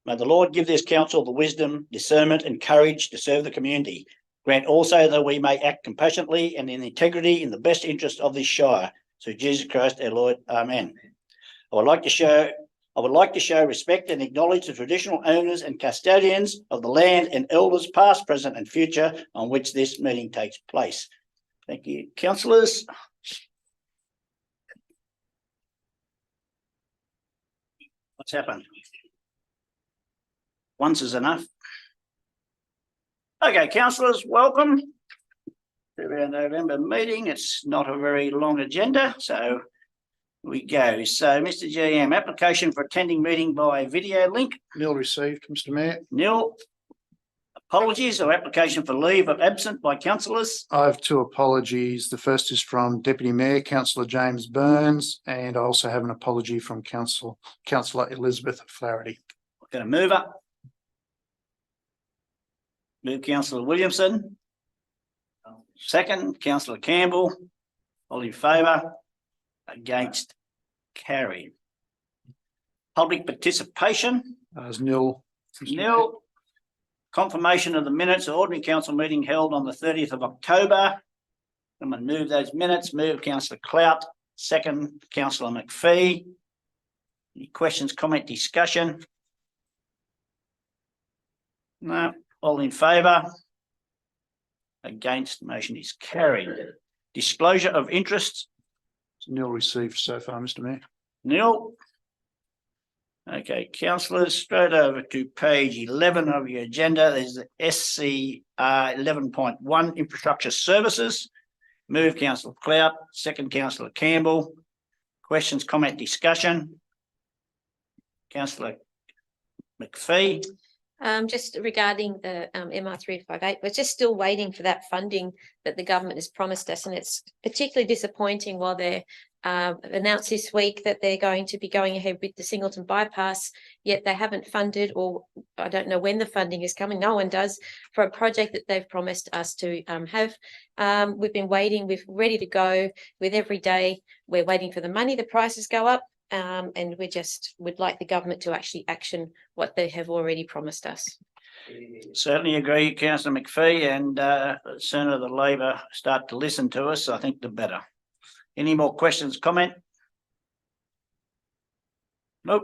May the Lord give this council the wisdom, discernment and courage to serve the community. Grant also that we may act compassionately and in integrity in the best interest of this shire. Through Jesus Christ our Lord. Amen. I would like to show respect and acknowledge the traditional owners and custodians of the land and elders past, present and future on which this meeting takes place. Thank you, councillors. What's happened? Once is enough. Okay, councillors, welcome to our November meeting. It's not a very long agenda, so we go. So, Mr. GM, application for attending meeting by video link. Nil received, Mr. Mayor. Nil. Apologies or application for leave of absent by councillors. I have two apologies. The first is from Deputy Mayor, Councillor James Burns, and I also have an apology from Councillor Elizabeth Flaherty. We're going to move up. Move Councillor Williamson. Second, Councillor Campbell. All in favour? Against? Carried. Public participation. As nil. Nil. Confirmation of the minutes of ordinary council meeting held on the 30th of October. I'm going to move those minutes. Move Councillor Clout. Second, Councillor McPhee. Any questions, comment, discussion? No. All in favour? Against? Motion is carried. Disclosure of interests. Nil received so far, Mr. Mayor. Nil. Okay, councillors, straight over to page 11 of your agenda. There's the SCR 11.1 infrastructure services. Move Councillor Clout. Second, Councillor Campbell. Questions, comment, discussion? Councillor McPhee. Just regarding the MR 358, we're just still waiting for that funding that the government has promised us, and it's particularly disappointing while they announced this week that they're going to be going ahead with the Singleton bypass, yet they haven't funded, or I don't know when the funding is coming. No one does, for a project that they've promised us to have. We've been waiting, we're ready to go with every day. We're waiting for the money, the prices go up. And we just would like the government to actually action what they have already promised us. Certainly agree, Councillor McPhee, and the sooner the Labor start to listen to us, I think the better. Any more questions, comment? Nope.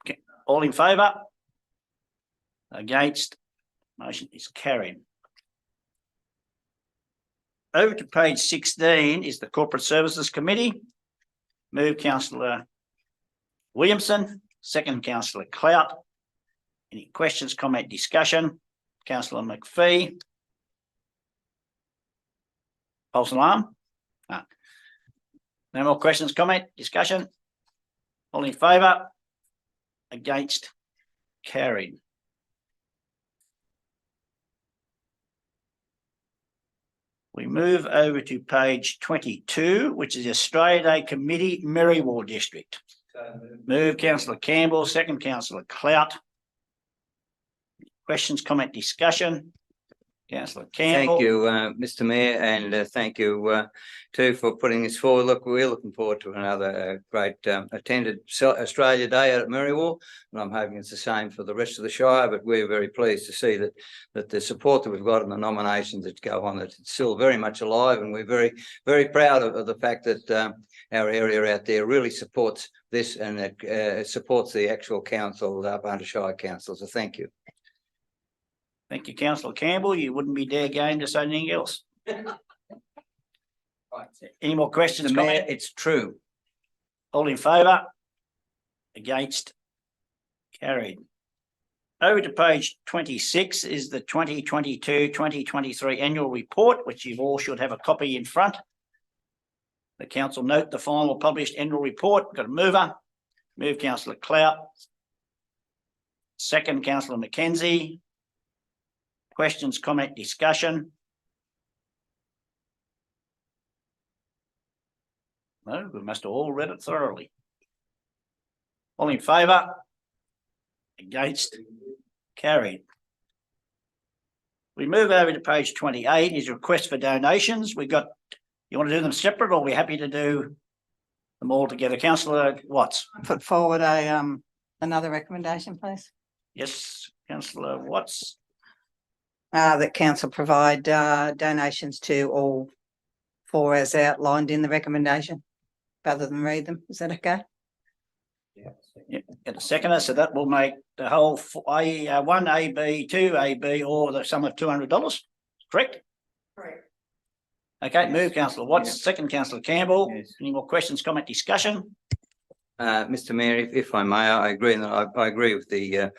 Okay. All in favour? Against? Motion is carried. Over to page 16 is the Corporate Services Committee. Move Councillor Williamson. Second, Councillor Clout. Any questions, comment, discussion? Councillor McPhee. False alarm? No more questions, comment, discussion? All in favour? Against? Carried. We move over to page 22, which is the Australia Day Committee, Merriwar District. Move Councillor Campbell. Second, Councillor Clout. Questions, comment, discussion? Councillor Campbell. Thank you, Mr. Mayor, and thank you too for putting this forward. Look, we're looking forward to another great attended Australia Day out at Merriwar, and I'm hoping it's the same for the rest of the Shire. But we're very pleased to see that the support that we've got and the nominations that go on, that it's still very much alive, and we're very, very proud of the fact that our area out there really supports this, and it supports the actual council, the Hunter Shire Council. So thank you. Thank you, Councillor Campbell. You wouldn't be dare game to say anything else. Any more questions? Mr. Mayor, it's true. All in favour? Against? Carried. Over to page 26 is the 2022-2023 annual report, which you all should have a copy in front. The council note the final published annual report. Got a mover. Move Councillor Clout. Second, Councillor McKenzie. Questions, comment, discussion? No, we must have all read it thoroughly. All in favour? Against? Carried. We move over to page 28 is request for donations. We got, you want to do them separate, or are we happy to do them all together? Councillor Watts. Put forward a another recommendation, please. Yes, councillor Watts. That council provide donations to all four as outlined in the recommendation, rather than read them. Is that okay? Yeah, get a seconder, so that will make the whole one AB, two AB, or the sum of $200, correct? Correct. Okay, move councillor Watts, second councillor Campbell. Yes. Any more questions, comment, discussion? Mr. Mayor, if I may, I agree, and I agree with the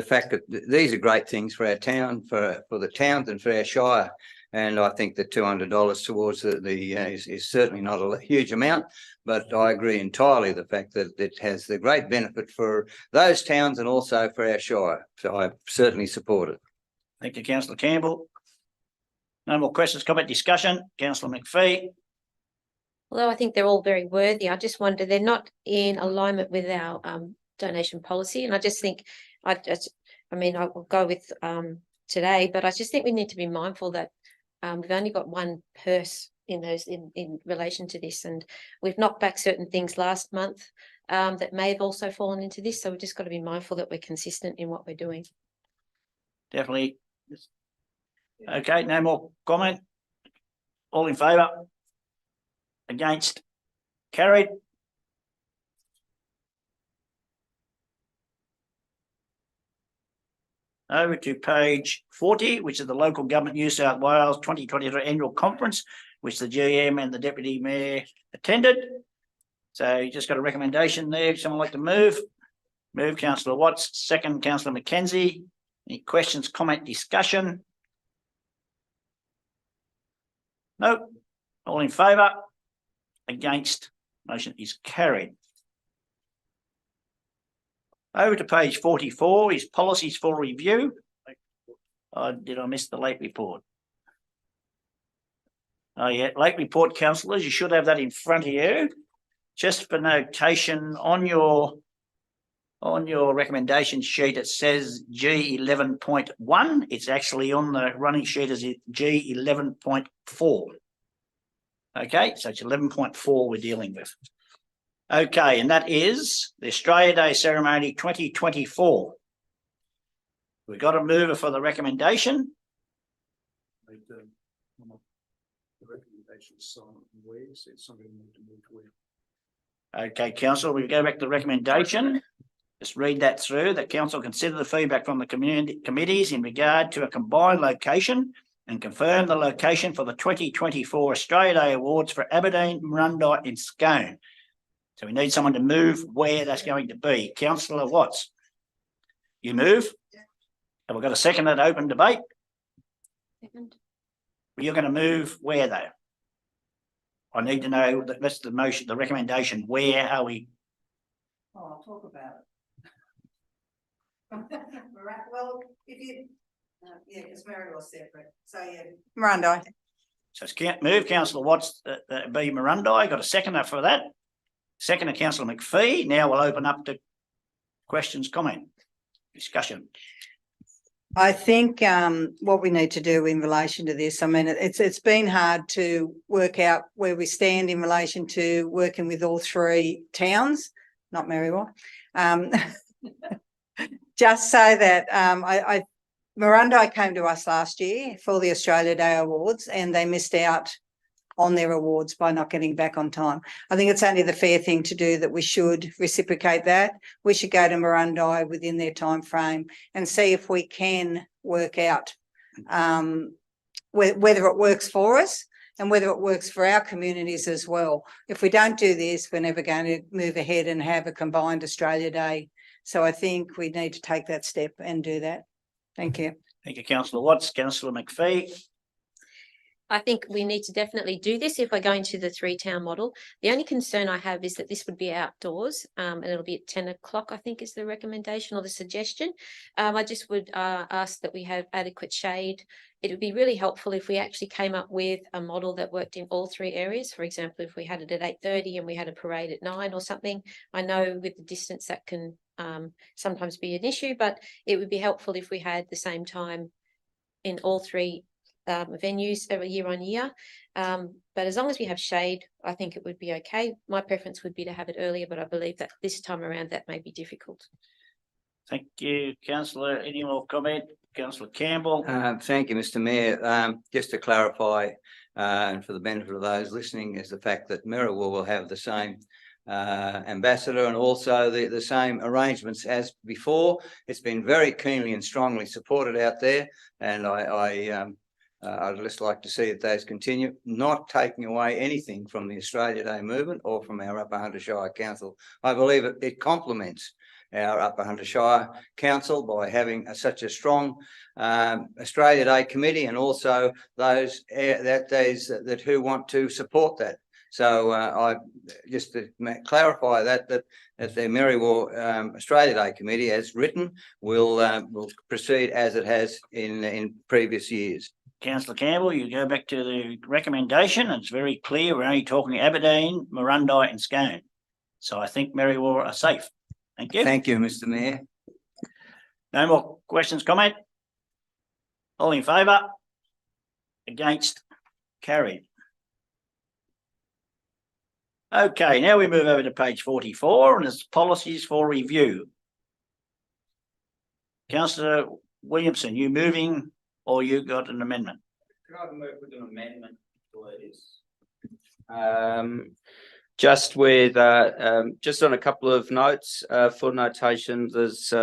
fact that these are great things for our town, for the towns, and for our shire. And I think the $200 towards is certainly not a huge amount, but I agree entirely the fact that it has the great benefit for those towns and also for our shire. So I certainly support it. Thank you, councillor Campbell. No more questions, comment, discussion. Councillor McPhee. Although I think they're all very worthy, I just wonder they're not in alignment with our donation policy. And I just think I mean, I will go with today, but I just think we need to be mindful that we've only got one purse in relation to this, and we've knocked back certain things last month that may have also fallen into this. So we've just got to be mindful that we're consistent in what we're doing. Definitely. Okay, no more comment. All in favour? Against? Carried. Over to page 40, which is the Local Government New South Wales 2023 Annual Conference, which the GM and the Deputy Mayor attended. So you just got a recommendation there. Someone like to move? Move councillor Watts, second councillor Mackenzie. Any questions, comment, discussion? No. All in favour? Against? Motion is carried. Over to page 44 is policies for review. Did I miss the late report? Oh yeah, late report, councillors, you should have that in front of you. Just for notation, on your recommendation sheet, it says G11.1. It's actually on the running sheet as G11.4. Okay, so it's 11.4 we're dealing with. Okay, and that is the Australia Day Ceremony 2024. We've got a mover for the recommendation. The recommendation is silent and where, so somebody need to move where. Okay, council, we go back to the recommendation. Just read that through. The council consider the feedback from the committees in regard to a combined location and confirm the location for the 2024 Australia Day Awards for Aberdeen, Murundai and Scone. So we need someone to move where that's going to be. Councillor Watts, you move? Have we got a second at open debate? Second. You're going to move where though? I need to know that that's the motion, the recommendation. Where are we? Oh, I'll talk about it. Well, if you, yeah, because Maryville's separate. So yeah, Murundai. So it's move councillor Watts, be Murundai. Got a seconder for that. Second to councillor McPhee. Now we'll open up to questions, comment, discussion. I think what we need to do in relation to this, I mean, it's been hard to work out where we stand in relation to working with all three towns, not Maryville. Just so that Murundai came to us last year for the Australia Day Awards and they missed out on their awards by not getting back on time. I think it's only the fair thing to do that we should reciprocate that. We should go to Murundai within their time frame and see if we can work out whether it works for us and whether it works for our communities as well. If we don't do this, we're never going to move ahead and have a combined Australia Day. So I think we need to take that step and do that. Thank you. Thank you, councillor Watts. Councillor McPhee. I think we need to definitely do this if we're going to the 3-town model. The only concern I have is that this would be outdoors and it'll be at 10 o'clock, I think is the recommendation or the suggestion. I just would ask that we have adequate shade. It would be really helpful if we actually came up with a model that worked in all 3 areas. For example, if we had it at 8:30 and we had a parade at 9 or something. I know with the distance that can sometimes be an issue, but it would be helpful if we had the same time in all 3 venues every year on year. But as long as we have shade, I think it would be okay. My preference would be to have it earlier, but I believe that this time around that may be difficult. Thank you, councillor. Any more comment? Councillor Campbell? Thank you, Mr. Mayor. Just to clarify, and for the benefit of those listening, is the fact that Merriwa will have the same ambassador and also the same arrangements as before. It's been very keenly and strongly supported out there, and I'd just like to see that those continue, not taking away anything from the Australia Day movement or from our Upper Hunter Shire Council. I believe it complements our Upper Hunter Shire Council by having such a strong Australia Day committee, and also those that who want to support that. So I just to clarify that the Merriwa Australia Day committee, as written, will proceed as it has in previous years. Councillor Campbell, you go back to the recommendation. It's very clear. We're only talking Aberdeen, Marundi and Scone. So I think Merriwa are safe. Thank you. Thank you, Mr. Mayor. No more questions, comment? All in favour? Against? Carried. Okay, now we move over to page 44 and it's policies for review. Councillor Williamson, you moving or you got an amendment? Could I move with an amendment, please? Just with just on a couple of notes for notation, there's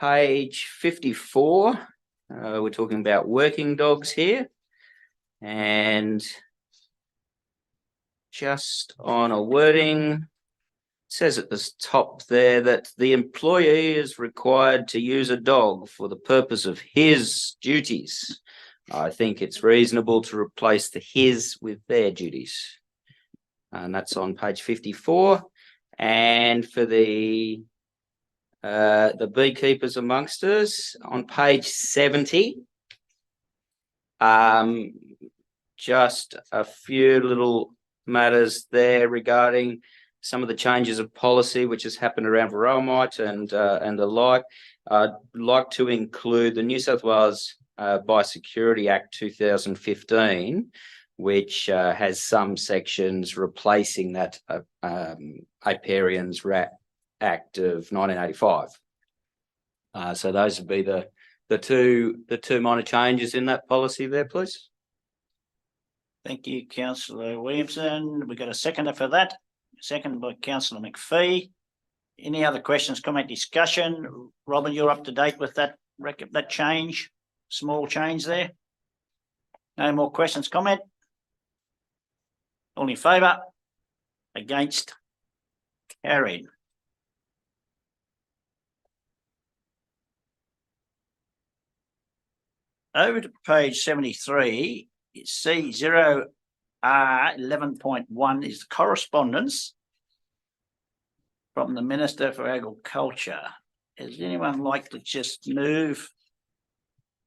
page 54. We're talking about working dogs here, and just on a wording, it says at the top there that the employee is required to use a dog for the purpose of his duties. I think it's reasonable to replace the his with their duties. And that's on page 54. And for the beekeepers amongst us, on page 70, just a few little matters there regarding some of the changes of policy which has happened around Varroa and the like. I'd like to include the New South Wales Biosecurity Act 2015, which has some sections replacing that Apiarians Act of 1985. So those would be the two minor changes in that policy there, please. Thank you, Councillor Williamson. We got a seconder for that. Second by Councillor McPhee. Any other questions, comment, discussion? Robin, you're up to date with that change, small change there? No more questions, comment? All in favour? Against? Carried. Over to page 73, C0R 11.1 is correspondence from the Minister for Agriculture. Does anyone like to just move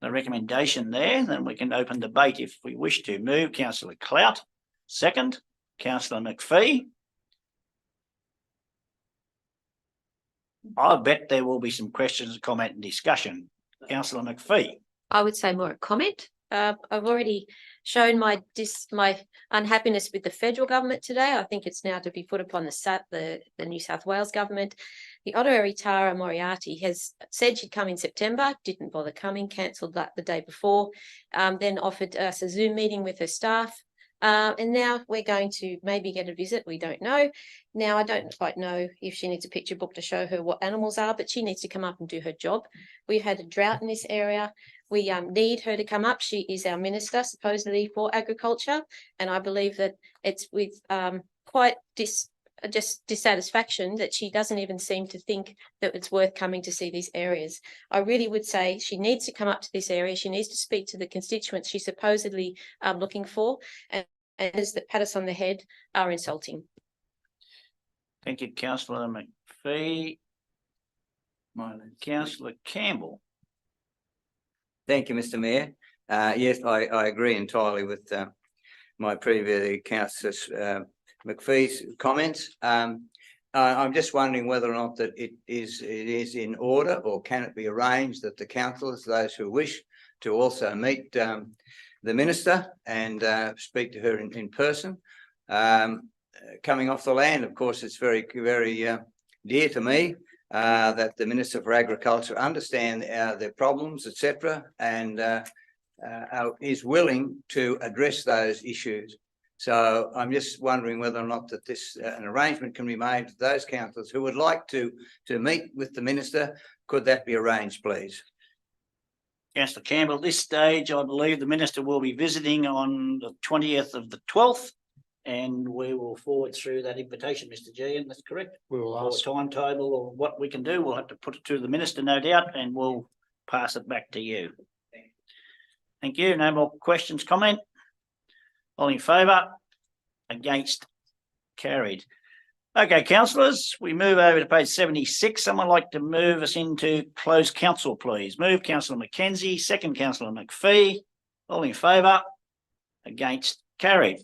the recommendation there? Then we can open debate if we wish to. Move Councillor Clout. Second, Councillor McPhee. I bet there will be some questions, comment and discussion. Councillor McPhee. I would say more a comment. I've already shown my unhappiness with the federal government today. I think it's now to be put upon the New South Wales government. The Honorary Tara Moriarty has said she'd come in September, didn't bother coming, cancelled that the day before, then offered us a Zoom meeting with her staff. And now we're going to maybe get a visit. We don't know. Now, I don't quite know if she needs a picture book to show her what animals are, but she needs to come up and do her job. We've had a drought in this area. We need her to come up. She is our minister, supposedly, for agriculture. And I believe that it's with quite dissatisfaction that she doesn't even seem to think that it's worth coming to see these areas. I really would say she needs to come up to this area. She needs to speak to the constituents she's supposedly looking for. And as that pat us on the head are insulting. Thank you, Councillor McPhee. Councillor Campbell. Thank you, Mr. Mayor. Yes, I agree entirely with my previous Councillor McPhee's comments. I'm just wondering whether or not that it is in order, or can it be arranged that the councillors, those who wish to also meet the minister and speak to her in person. Coming off the land, of course, it's very, very dear to me. that the Minister for Agriculture understand their problems, etc., and is willing to address those issues. So I'm just wondering whether or not that this an arrangement can be made to those councillors who would like to meet with the minister. Could that be arranged, please? Councillor Campbell, at this stage, I believe the minister will be visiting on the 20th of the 12th, and we will forward through that invitation, Mr. G, and that's correct. We will Or ask. timetable or what we can do, we'll have to put it to the minister, no doubt, and we'll pass it back to you. Thank you. No more questions, comment? All in favour? Against? Carried. Okay, councillors, we move over to page 76. Someone like to move us into closed council, please. Move Councillor McKenzie, second Councillor McPhee. All in favour? Against? Carried.